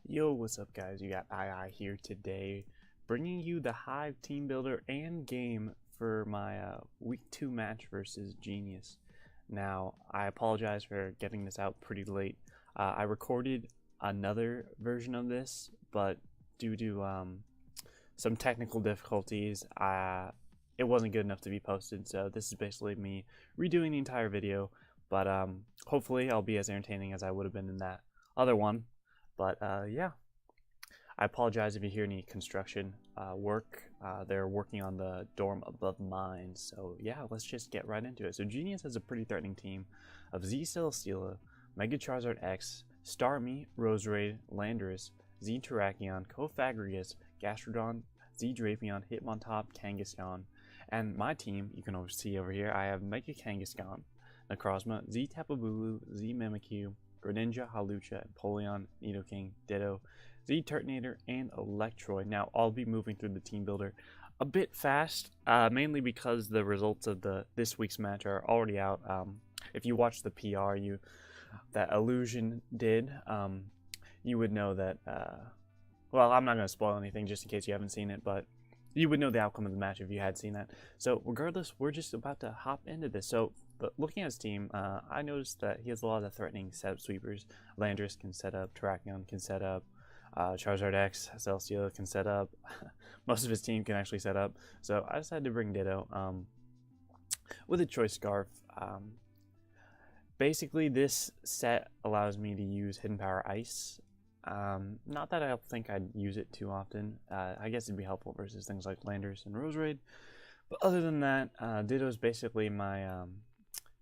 Yo, what's up guys? You got II here today, bringing you the Hive team builder and game for my week 2 match versus Genius. Now, I apologize for getting this out pretty late. I recorded another version of this, but due to some technical difficulties, it wasn't good enough to be posted, so this is basically me redoing the entire video, but hopefully I'll be as entertaining as I would have been in that other one. But yeah, I apologize if you hear any construction work. They're working on the dorm above mine. So yeah, let's just get right into it. So Genius has a pretty threatening team of Z Celesteela, Mega Charizard X, Starmie, Roserade, Landorus, Z Terrakion, Cofagrigus, Gastrodon, Z Drapion, Hitmontop, Kangaskhan. And my team, you can see over here, I have Mega Kangaskhan, Necrozma, Z Tapu Bulu, Z Mimikyu, Greninja, Hawlucha, Empoleon, Nidoking, Ditto, Z Turtonator, and Electroid. Now, I'll be moving through the team builder a bit fast, mainly because the results of this week's match are already out. If you watch the PR that Illusion did, you would know that, well, I'm not going to spoil anything just in case you haven't seen it, but you would know the outcome of the match if you had seen that. So regardless, we're just about to hop into this. So but looking at his team, I noticed that he has a lot of threatening setup sweepers. Landorus can set up, Terrakion can set up, Charizard X, Celesteela can set up. Most of his team can actually set up. So I decided to bring Ditto with a Choice Scarf. Basically, this set allows me to use Hidden Power Ice. Not that I think I'd use it too often. I guess it'd be helpful versus things like Landorus and Roserade. But other than that, Ditto is basically my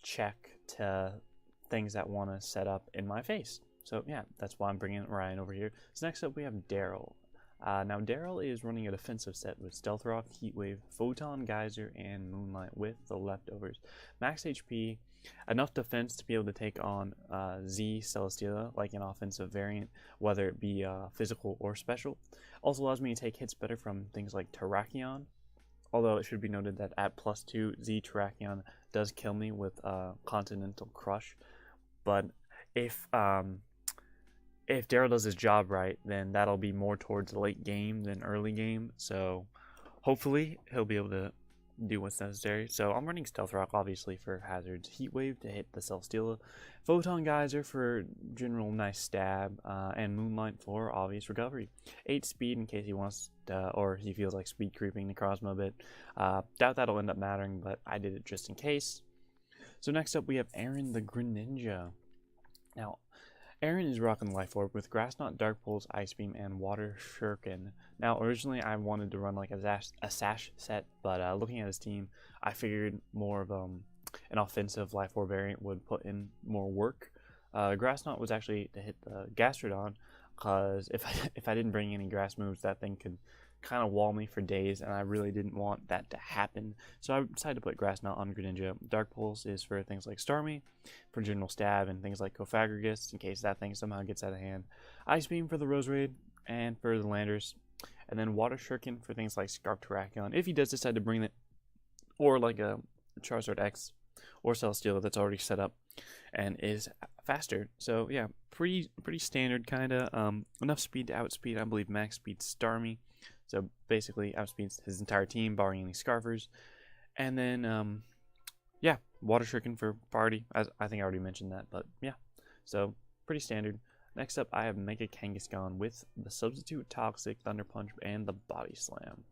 check to things that want to set up in my face. So yeah, that's why I'm bringing Ryan over here. So next up we have Daryl. Now Daryl is running a defensive set with Stealth Rock, Heat Wave, Photon, Geyser, and Moonlight with the leftovers. Max HP, enough defense to be able to take on Z Celesteela, like an offensive variant, whether it be physical or special. Also allows me to take hits better from things like Terrakion. Although it should be noted that at +2, Z Terrakion does kill me with Continental Crush. But if Daryl does his job right, then that'll be more towards late game than early game. So hopefully he'll be able to do what's necessary. So I'm running Stealth Rock obviously for hazards, Heat Wave to hit the Celesteela, Photon Geyser for general nice stab, and Moonlight for obvious recovery. 8 speed in case he wants to, or he feels like speed creeping Necrozma a bit. Doubt that'll end up mattering, but I did it just in case. So next up we have Aaron the Greninja. Now Aaron is rocking Life Orb with Grass Knot, Dark Pulse, Ice Beam, and Water Shuriken. Now, originally I wanted to run like a Sash set, but looking at his team, I figured more of an offensive Life Orb variant would put in more work. Grass Knot was actually to hit the Gastrodon, because if I didn't bring any grass moves, that thing could kind of wall me for days, and I really didn't want that to happen. So I decided to put Grass Knot on Greninja. Dark Pulse is for things like Starmie, for general stab, and things like Cofagrigus, in case that thing somehow gets out of hand. Ice Beam for the Roserade, and for the Landorus. And then Water Shuriken for things like Scarf Terrakion, if he does decide to bring it, or like a Charizard X, or Celesteela that's already set up and is faster. So yeah, pretty standard kind of. Enough speed to outspeed, I believe, max speed Starmie. So basically outspeeds his entire team, barring any Scarfers. And then, yeah, Water Shuriken for party. As I think I already mentioned that, but yeah. So pretty standard. Next up, I have Mega Kangaskhan with the Substitute, Toxic, Thunder Punch, and the Body Slam.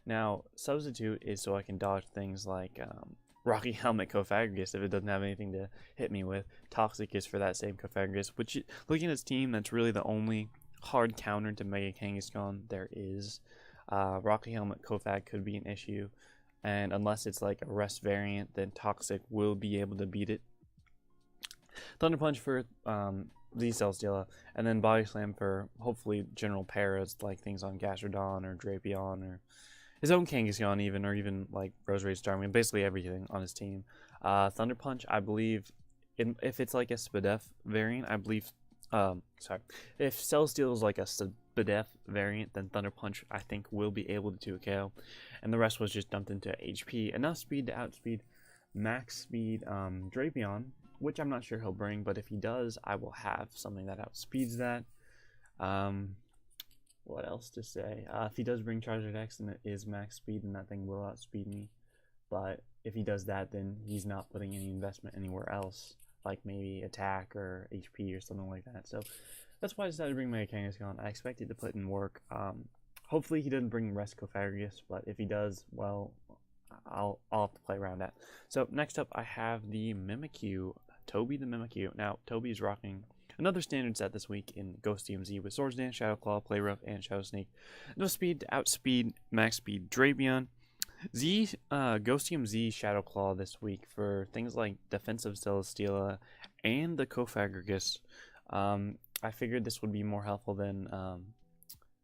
Now, Substitute is so I can dodge things like Rocky Helmet Cofagrigus if it doesn't have anything to hit me with. Toxic is for that same Cofagrigus, which, looking at his team, that's really the only hard counter to Mega Kangaskhan there is. Rocky Helmet Cofag could be an issue, and unless it's like a rest variant, then Toxic will be able to beat it. Thunder Punch for Z Celesteela, and then Body Slam for hopefully general paras like things on Gastrodon or Drapion or his own Kangaskhan even, or even like Roserade, Starmie, basically everything on his team. Thunder Punch, I believe, if it's like a Spadef variant, I believe. Sorry. If Celesteela is like a Spadef variant, then Thunder Punch, I think, will be able to 2 KO. And the rest was just dumped into HP. Enough speed to outspeed max speed Drapion, which I'm not sure he'll bring, but if he does, I will have something that outspeeds that. What else to say? If he does bring Charizard X and it is max speed, then that thing will outspeed me. But if he does that, then he's not putting any investment anywhere else, like maybe attack or HP or something like that. So that's why I decided to bring my Kangaskhan. I expected to put in work. Hopefully he doesn't bring Rescofagrius, but if he does, well, I'll have to play around that. So next up, I have the Mimikyu, Toby the Mimikyu. Now, Toby is rocking another standard set this week in Ghost DMZ with Swords Dance, Shadow Claw, Play Rough, and Shadow Sneak. No speed to outspeed, max speed Drapion. Ghost DMZ Shadow Claw this week for things like Defensive Celesteela and the Cofagrigus. I figured this would be more helpful than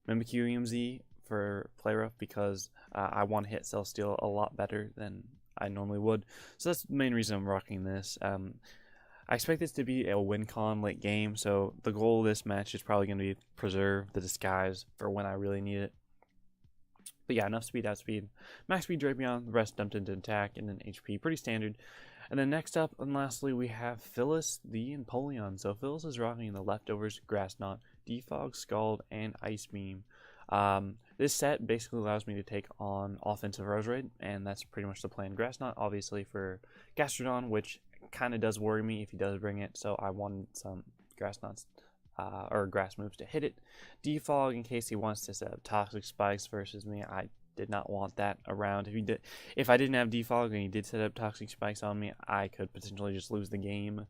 Mimikyu EMZ for Play Rough because I want to hit Celesteela a lot better than I normally would. So that's the main reason I'm rocking this. I expect this to be a win con late game, so the goal of this match is probably going to be preserve the disguise for when I really need it. But yeah, enough speed, outspeed, max speed Drapion, the rest dumped into attack, and then HP, pretty standard. And then next up, and lastly, we have Phyllis the Empoleon. So Phyllis is rocking the Leftovers, Grass Knot, Defog, Scald, and Ice Beam. This set basically allows me to take on offensive Roserade, and that's pretty much the plan. Grass Knot, obviously, for Gastrodon, which kind of does worry me if he does bring it, so I wanted some Grass Knots or grass moves to hit it. Defog in case he wants to set up Toxic Spikes versus me. I did not want that around. If I didn't have Defog and he did set up Toxic Spikes on me, I could potentially just lose the game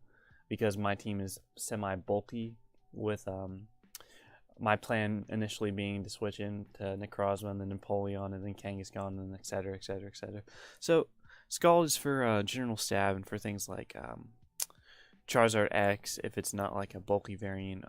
because my team is semi-bulky with my plan initially being to switch into Necrozma and then Empoleon and then Kangaskhan and etc, etc, etc. So Scald is for general stab and for things like Charizard X if it's not like a bulky variant.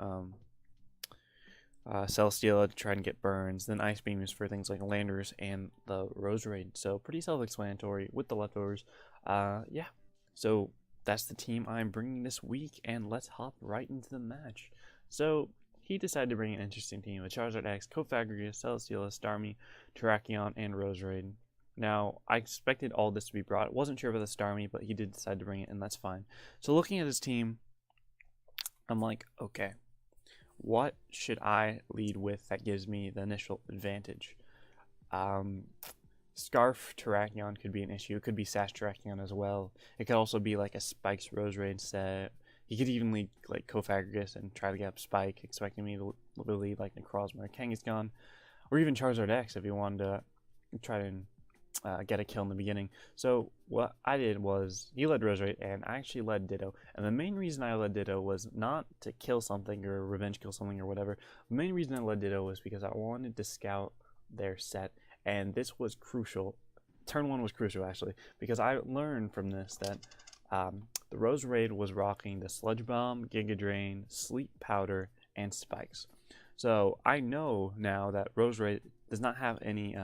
Celesteela to try and get burns. Then Ice Beam is for things like Landers and the Roserade. So pretty self-explanatory with the Leftovers. Yeah. So that's the team I'm bringing this week, and let's hop right into the match. So he decided to bring an interesting team with Charizard X, Cofagrigus, Celesteela, Starmie, Terrakion, and Roserade. Now, I expected all this to be brought. Wasn't sure about the Starmie, but he did decide to bring it, and that's fine. So looking at his team, I'm like, okay, what should I lead with that gives me the initial advantage? Scarf Terrakion could be an issue. It could be Sash Terrakion as well. It could also be like a Spikes Roserade set. He could even lead like Cofagrigus and try to get up Spike, expecting me to lead like Necrozma or Kangaskhan, or even Charizard X if he wanted to try to get a kill in the beginning. So what I did was he led Roserade and I actually led Ditto. And the main reason I led Ditto was not to kill something or revenge kill something or whatever. The main reason I led Ditto was because I wanted to scout their set, and this was crucial. Turn 1 was crucial actually, because I learned from this that the Roserade was rocking the Sludge Bomb, Giga Drain, Sleep Powder, and Spikes. So I know now that Roserade does not have any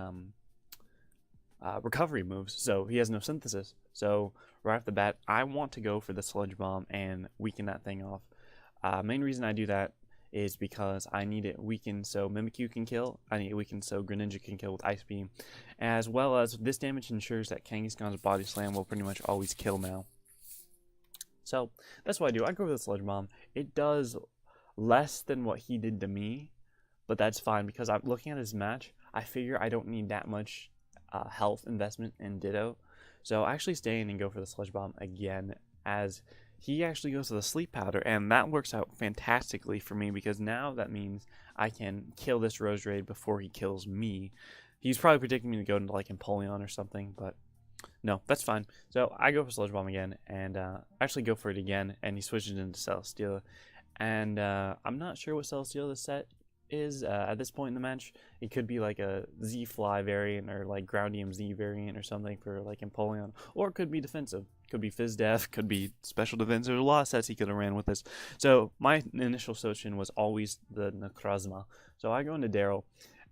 recovery moves, so he has no synthesis. So right off the bat, I want to go for the Sludge Bomb and weaken that thing off. Main reason I do that is because I need it weakened so Mimikyu can kill, I need it weakened so Greninja can kill with Ice Beam, as well as this damage ensures that Kangaskhan's Body Slam will pretty much always kill now. So that's what I do. I go for the Sludge Bomb. It does less than what he did to me, but that's fine because I'm looking at his match. I figure I don't need that much health investment in Ditto, so I actually stay in and go for the Sludge Bomb again, as he actually goes to the Sleep Powder, and that works out fantastically for me because now that means I can kill this Roserade before he kills me. He's probably predicting me to go into like Empoleon or something, but no, that's fine. So I go for Sludge Bomb again, and actually go for it again, and he switches into Celesteela. And I'm not sure what Celesteela this set is at this point in the match. It could be like a Z-Fly variant or like Ground EMZ variant or something for like Empoleon, or it could be defensive. Could be Fizz Def, could be special defense. There's a lot of sets he could have ran with this. So my initial solution was always the Necrozma. So I go into Daryl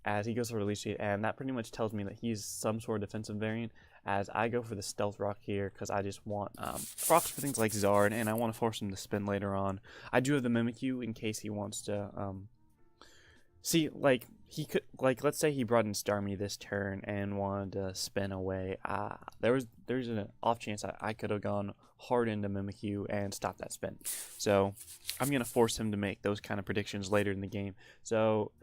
as he goes for Release Sheet, and that pretty much tells me that he's some sort of defensive variant, as I go for the Stealth Rock here because I just want procs for things like Zard, and I want to force him to spin later on. I do have the Mimikyu in case he wants to See, like, he could, like, let's say he brought in Starmie this turn and wanted to spin away. There's an off chance I could have gone hard into Mimikyu and stopped that spin. So I'm going to force him to make those kind of predictions later in the game. So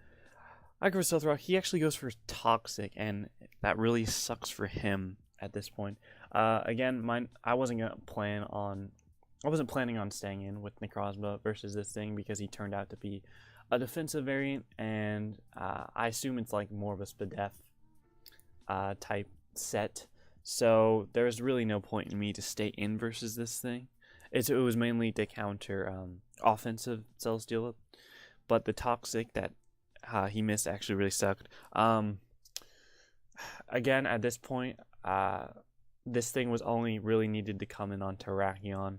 I go for Stealth Rock. He actually goes for Toxic, and that really sucks for him at this point. Again, I wasn't planning on staying in with Necrozma versus this thing because he turned out to be a defensive variant, and I assume it's like more of a Spadef type set. So there's really no point in me to stay in versus this thing. It was mainly to counter offensive Celesteela, but the Toxic that he missed actually really sucked. Again, at this point, this thing was only really needed to come in on Terrakion,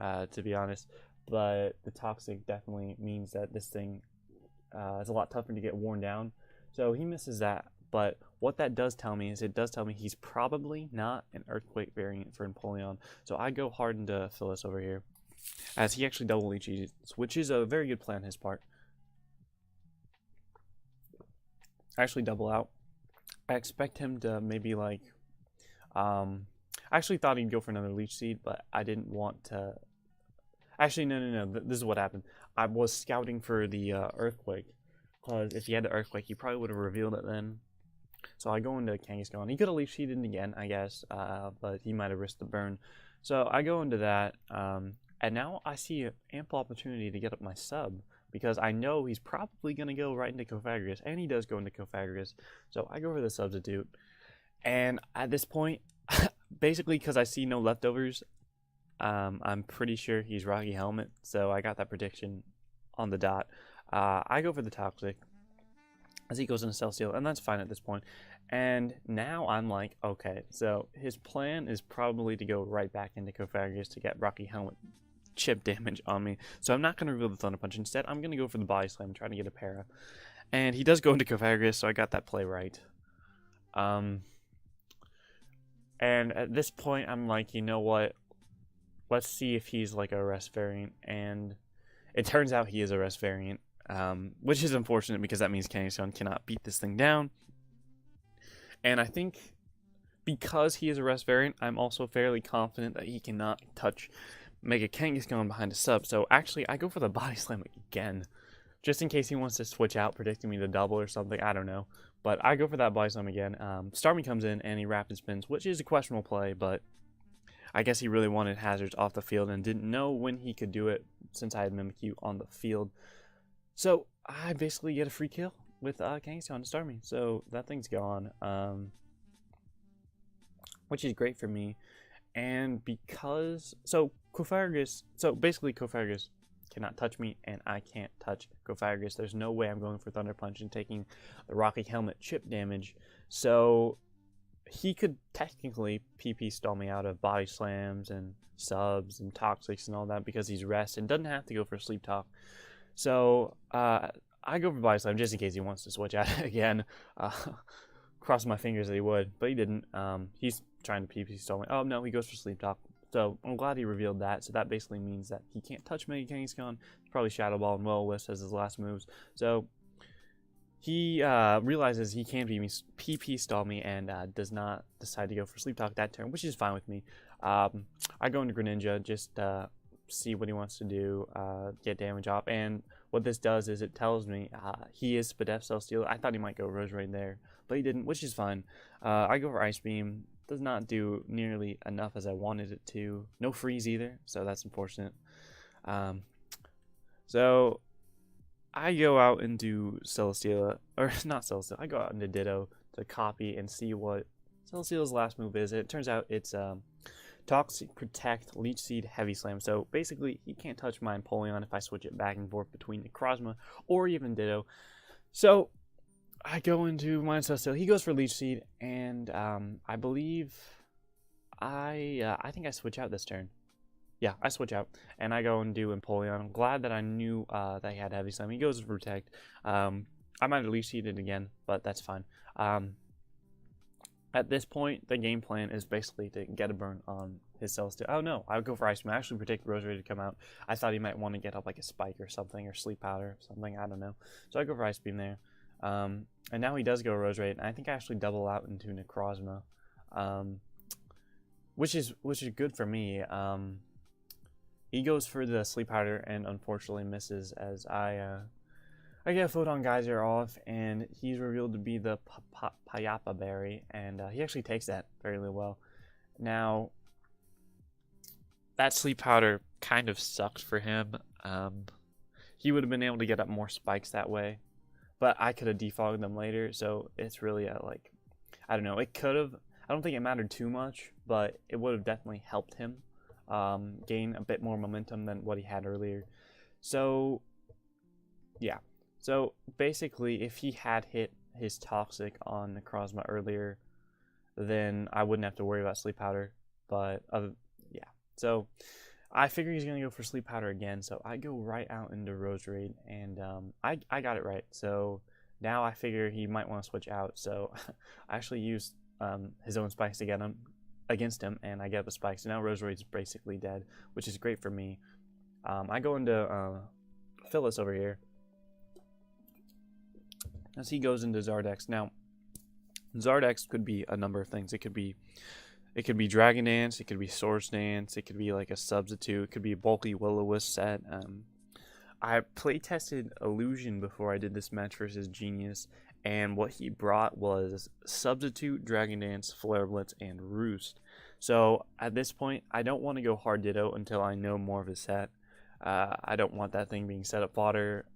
to be honest. But the Toxic definitely means that this thing is a lot tougher to get worn down. So he misses that. But what that does tell me is it does tell me he's probably not an Earthquake variant for Empoleon. So I go hard into Phyllis over here, as he actually double leeches, which is a very good plan on his part. Actually double out. I expect him to maybe like, I actually thought he'd go for another Leech Seed, but I didn't want to. Actually, no. This is what happened. I was scouting for the Earthquake, because if he had the Earthquake, he probably would have revealed it then. So I go into Kangaskhan. He could have Leech Seeded again, I guess, but he might have risked the burn. So I go into that, and now I see an ample opportunity to get up my sub, because I know he's probably going to go right into Cofagrigus, and he does go into Cofagrigus. So I go for the substitute. And at this point, basically because I see no leftovers, I'm pretty sure he's Rocky Helmet, so I got that prediction on the dot. I go for the Toxic as he goes into Celesteela, and that's fine at this point. And now I'm like, okay, so his plan is probably to go right back into Cofagrigus to get Rocky Helmet chip damage on me. So I'm not going to reveal the Thunder Punch. Instead, I'm going to go for the Body Slam and try to get a para. And he does go into Cofagrigus, so I got that play right. And at this point, I'm like, you know what? Let's see if he's like a rest variant. And it turns out he is a rest variant, which is unfortunate because that means Kangaskhan cannot beat this thing down. And I think because he is a rest variant, I'm also fairly confident that he cannot touch Mega Kangaskhan behind a sub. So actually, I go for the Body Slam again, just in case he wants to switch out, predicting me to double or something. I don't know. But I go for that Body Slam again. Starmie comes in and he rapid spins, which is a questionable play, but I guess he really wanted hazards off the field and didn't know when he could do it since I had Mimikyu on the field. So I basically get a free kill with Kangaskhan to Starmie. So that thing's gone, which is great for me. And because, Cofagrigus cannot touch me, and I can't touch Cofagrigus. There's no way I'm going for Thunder Punch and taking the Rocky Helmet chip damage. So he could technically PP stall me out of Body Slams and subs and Toxics and all that because he's rest and doesn't have to go for Sleep Talk. So I go for Body Slam just in case he wants to switch out again. Cross my fingers that he would, but he didn't. He's trying to PP stall me. Oh no, he goes for Sleep Talk. So I'm glad he revealed that. So that basically means that he can't touch Mega Kangaskhan. Probably Shadow Ball and Will-O-Wisp as his last moves. So he realizes he can't PP stall me and does not decide to go for Sleep Talk that turn, which is fine with me. I go into Greninja just see what he wants to do, get damage off. And what this does is it tells me he is Spadef Celesteela. I thought he might go Roserade there, but he didn't, which is fine. I go for Ice Beam. Does not do nearly enough as I wanted it to. No freeze either, so that's unfortunate. So I go out into Celesteela, or not Celesteela, I go out into Ditto to copy and see what Celesteela's last move is. It turns out it's Toxic, Protect, Leech Seed, Heavy Slam. So basically, he can't touch my Empoleon if I switch it back and forth between Necrozma or even Ditto. So I go into my Celesteela. He goes for Leech Seed, and I believe I think I switch out this turn. Yeah, I switch out, and I go and do Empoleon. I'm glad that I knew that he had Heavy Slam. He goes for Protect. I might have Leech Seeded again, but that's fine. At this point, the game plan is basically to get a burn on his Celestial. Oh no, I would go for Ice Beam. I actually predict Rose Raid to come out. I thought he might want to get up like a Spike or something, or Sleep Powder or something, I don't know. So I go for Ice Beam there. And now he does go Rose Raid, and I think I actually double out into Necrozma. Which is good for me. He goes for the Sleep Powder and unfortunately misses as I get Photon Geyser off, and he's revealed to be the Payapa Berry, and he actually takes that fairly well. Now, that Sleep Powder kind of sucked for him. He would have been able to get up more spikes that way, but I could have defogged them later, so it's really like, I don't know, it could have, I don't think it mattered too much, but it would have definitely helped him gain a bit more momentum than what he had earlier. So, yeah. So basically, if he had hit his Toxic on Necrozma earlier, then I wouldn't have to worry about Sleep Powder. But yeah, so I figure he's gonna go for Sleep Powder again. So I go right out into Rose Raid, and I got it right. So now I figure he might want to switch out. So I actually used his own spikes to get him against him, and I get the spikes. So now Rose Raid's basically dead, which is great for me. I go into Phyllis over here. As he goes into Zardex. Now, Zardex could be a number of things. It could be Dragon Dance, it could be Swords Dance, it could be like a substitute, it could be a bulky Will-O-Wisp set. I play-tested Illusion before I did this match versus Genius, and what he brought was Substitute, Dragon Dance, Flare Blitz, and Roost. So, at this point, I don't want to go hard Ditto until I know more of his set. I don't want that thing being set up fodder.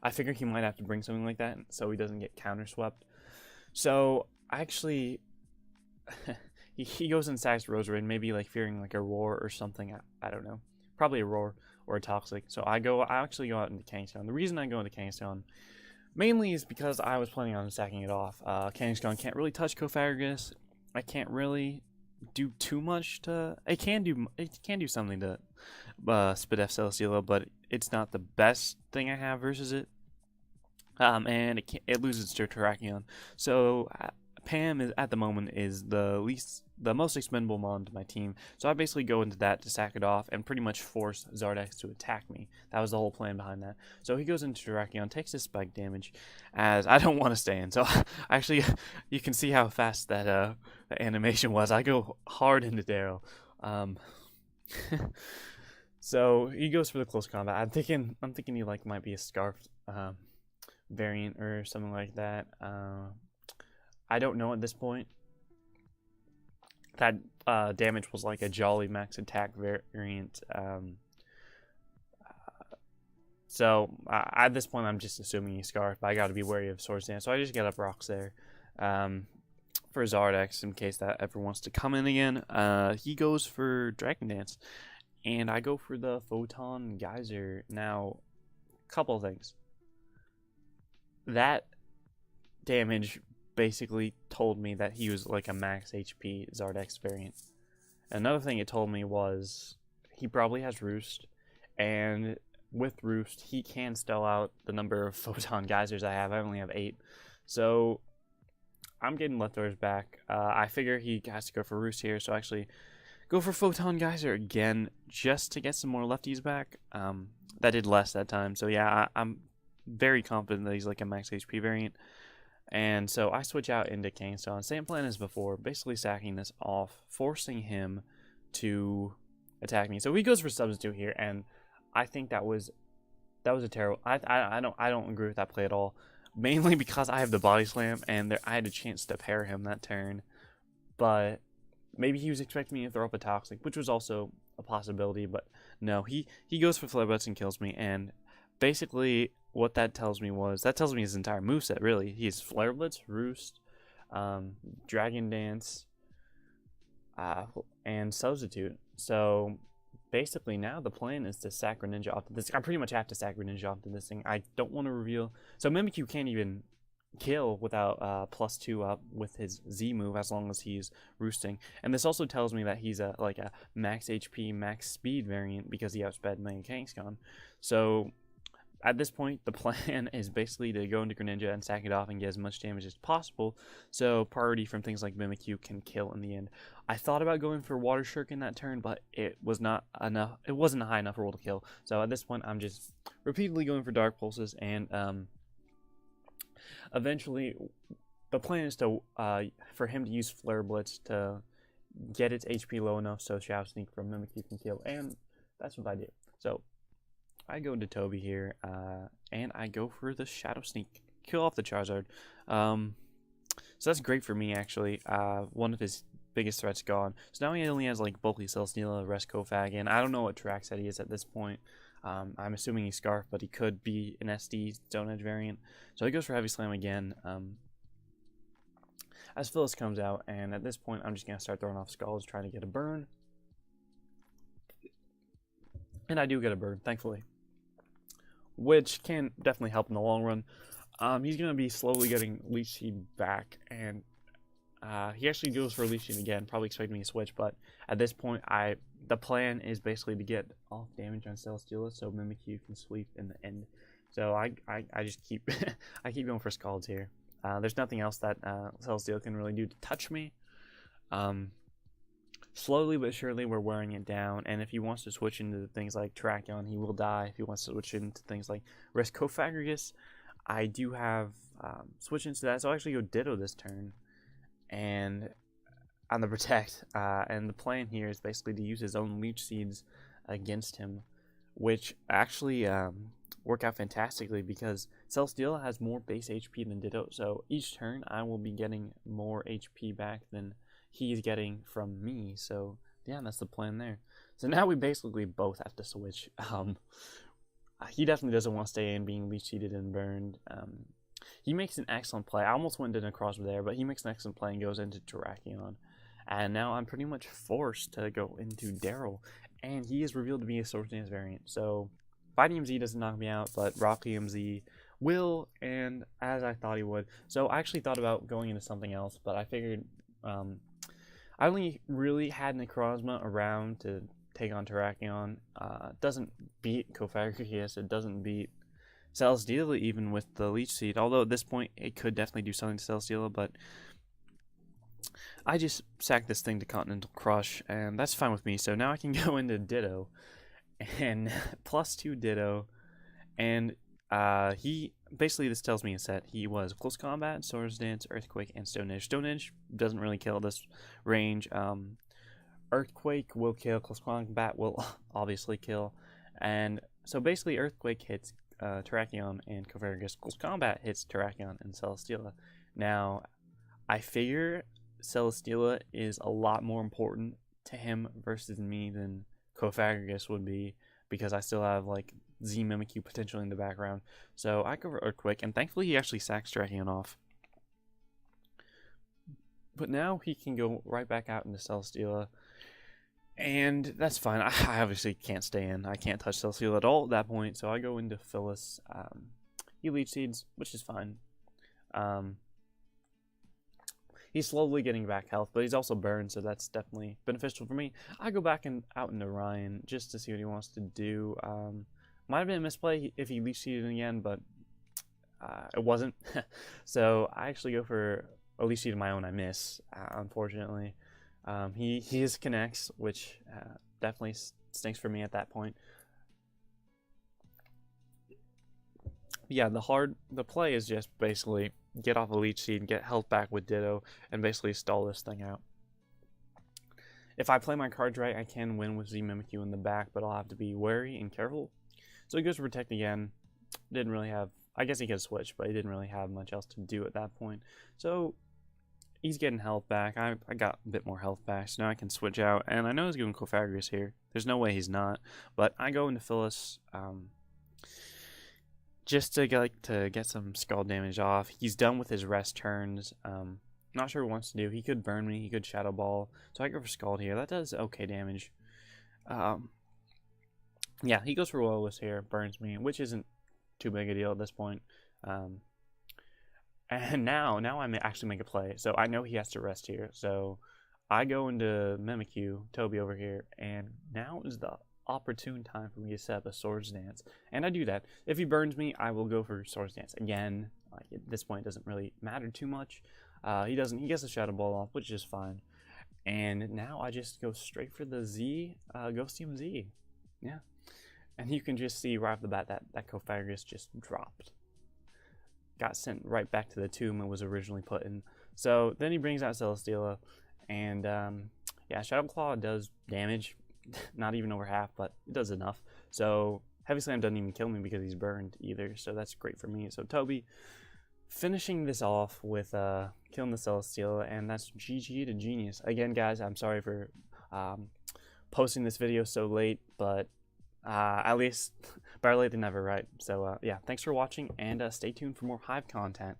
I figure he might have to bring something like that so he doesn't get counter-swept. So, actually, he goes and sacks Rose Raid, maybe like fearing like a Roar or something. I don't know. Probably a Roar or a Toxic. So I actually go out into Kangstone. The reason I go into Kangstone mainly is because I was planning on sacking it off. Kangstone can't really touch Cofagrigus. I can't really do too much to... It can do something to Spadef Celesteela, but it's not the best thing I have versus it. And it loses to Terrakion. So Pam is at the moment is the most expendable mon to my team. So I basically go into that to sack it off and pretty much force Zardex to attack me. That was the whole plan behind that. So he goes into Terrakion, takes his spike damage, as I don't want to stay in. So actually, you can see how fast that the animation was. I go hard into Daryl. So he goes for the close combat. I'm thinking he like might be a Scarf variant or something like that. I don't know at this point. That damage was like a Jolly Max attack variant. So at this point, I'm just assuming he's Scarf, but I got to be wary of Swords Dance. So I just get up rocks there for Zardex in case that ever wants to come in again. He goes for Dragon Dance, and I go for the Photon Geyser. Now, couple things. That damage basically told me that he was like a max HP Zardex variant. Another thing it told me was he probably has Roost, and with Roost he can spell out the number of Photon Geysers I have. I only have 8, so I'm getting leftovers back. I figure he has to go for Roost here, so actually go for Photon Geyser again just to get some more lefties back. That did less that time, so yeah, I'm very confident that he's like a max HP variant. And so I switch out into Kangstone. Same plan as before, basically sacking this off, forcing him to attack me. So he goes for Substitute here, and I think that was a terrible. I don't agree with that play at all. Mainly because I have the Body Slam, and I had a chance to pair him that turn. But maybe he was expecting me to throw up a Toxic, which was also a possibility. But no, he goes for Flare Blitz and kills me, and basically what that tells me his entire moveset, really. He's Flare Blitz, Roost, Dragon Dance, and Substitute. So basically now the plan is to sack Greninja off to this. I pretty much have to sack Greninja off to this thing. I don't want to reveal. So Mimikyu can't even kill without +2 up with his Z move as long as he's roosting. And this also tells me that he's a max HP, max speed variant because he outsped Mega Kangaskhan. So at this point, the plan is basically to go into Greninja and stack it off and get as much damage as possible, so priority from things like Mimikyu can kill in the end. I thought about going for Water Shuriken in that turn, but it was not enough. It wasn't a high enough roll to kill. So at this point, I'm just repeatedly going for Dark Pulses, and eventually, the plan is to for him to use Flare Blitz to get its HP low enough so Shadow Sneak from Mimikyu can kill, and that's what I did. So I go into Toby here, and I go for the Shadow Sneak, kill off the Charizard. So that's great for me, actually. One of his biggest threats gone. So now he only has like Bulky Celesteela, Rest Kofag, and I don't know what track set he is at this point. I'm assuming he's Scarf, but he could be an SD Stone Edge variant. So he goes for Heavy Slam again. As Phyllis comes out, and at this point, I'm just going to start throwing off Scalds, trying to get a burn. And I do get a burn, thankfully, which can definitely help in the long run. He's going to be slowly getting Leech Seed back, and he actually goes for Leech Seed again, probably expecting me to switch, but at this point, the plan is basically to get off damage on Celesteela so Mimikyu can sweep in the end. So I just keep I keep going for Scalds here. There's nothing else that Celesteela can really do to touch me. Slowly but surely, we're wearing it down, and if he wants to switch into things like Terrakion, he will die. If he wants to switch into things like Rest Kofagrigus, I do have switch into that, so I'll actually go Ditto this turn, and on the Protect, and the plan here is basically to use his own Leech Seeds against him, which actually work out fantastically because Celesteela has more base HP than Ditto, so each turn I will be getting more HP back than he's getting from me. So yeah, that's the plan there. So now we basically both have to switch. He definitely doesn't want to stay in being Leech Seeded and burned. He makes an excellent play. I almost went in across there, but he makes an excellent play and goes into Terrakion. And now I'm pretty much forced to go into Daryl, and he is revealed to be a Sword Dance variant. So Fighting MZ doesn't knock me out, but Rocky MZ will, and as I thought he would. So I actually thought about going into something else, but I figured I only really had Necrozma around to take on Terrakion. It doesn't beat Kofagrigus, it doesn't beat Celesteela even with the Leech Seed, although at this point it could definitely do something to Celesteela, but I just sacked this thing to Continental Crush, and that's fine with me. So now I can go into Ditto, and +2 Ditto, and he basically, this tells me a set. He was Close Combat, Swords Dance, Earthquake, and Stone Edge. Stone Edge doesn't really kill this range. Earthquake will kill, Close Combat will obviously kill, and so basically Earthquake hits Terrakion and Kofagrigus. Close Combat hits Terrakion and Celesteela. Now, I figure Celesteela is a lot more important to him versus me than Kofagrigus would be, because I still have like Z Mimikyu potentially in the background. So I go for Earthquake, and thankfully he actually sacks Terrakion off. But now he can go right back out into Celesteela, and that's fine. I obviously can't stay in. I can't touch Celesteela at all at that point, so I go into Phyllis. He Leech Seeds, which is fine. He's slowly getting back health, but he's also burned, so that's definitely beneficial for me. I go back out into Ryan just to see what he wants to do. Might have been a misplay if he Leech Seeded again, but it wasn't. So I actually go for a Leech Seed of my own. I miss, unfortunately. He is connects, which definitely stinks for me at that point. Yeah, the play is just basically get off a Leech Seed, get health back with Ditto, and basically stall this thing out. If I play my cards right, I can win with Z Mimikyu in the back, but I'll have to be wary and careful. So he goes for Protect again. Didn't really have, I guess he could switch, but he didn't really have much else to do at that point. So he's getting health back. I got a bit more health back, so now I can switch out. And I know he's going Kofagrigus here. There's no way he's not. But I go into Phyllis just to get some Scald damage off. He's done with his rest turns. Not sure what he wants to do. He could burn me. He could Shadow Ball. So I go for Scald here. That does okay damage. Yeah, he goes for Will-O-Wisp here. Burns me, which isn't too big a deal at this point. And now I may actually make a play. So I know he has to rest here. So I go into Mimikyu, Toby over here, and now is the opportune time for me to set up a Swords Dance, and I do that. If he burns me, I will go for Swords Dance again. Like, at this point, it doesn't really matter too much. He gets the Shadow Ball off, which is fine. And now I just go straight for the Z, Ghostium Z. Yeah. And you can just see right off the bat that Cophagus just dropped. Got sent right back to the tomb it was originally put in. So then he brings out Celesteela, and yeah, Shadow Claw does damage. Not even over half, but it does enough. So Heavy Slam doesn't even kill me because he's burned either, so that's great for me. So Toby finishing this off with killing the Celesteela, and that's GG to Genius. Again, guys, I'm sorry for posting this video so late, but at least better late than never, right? So yeah, thanks for watching, and stay tuned for more Hive content.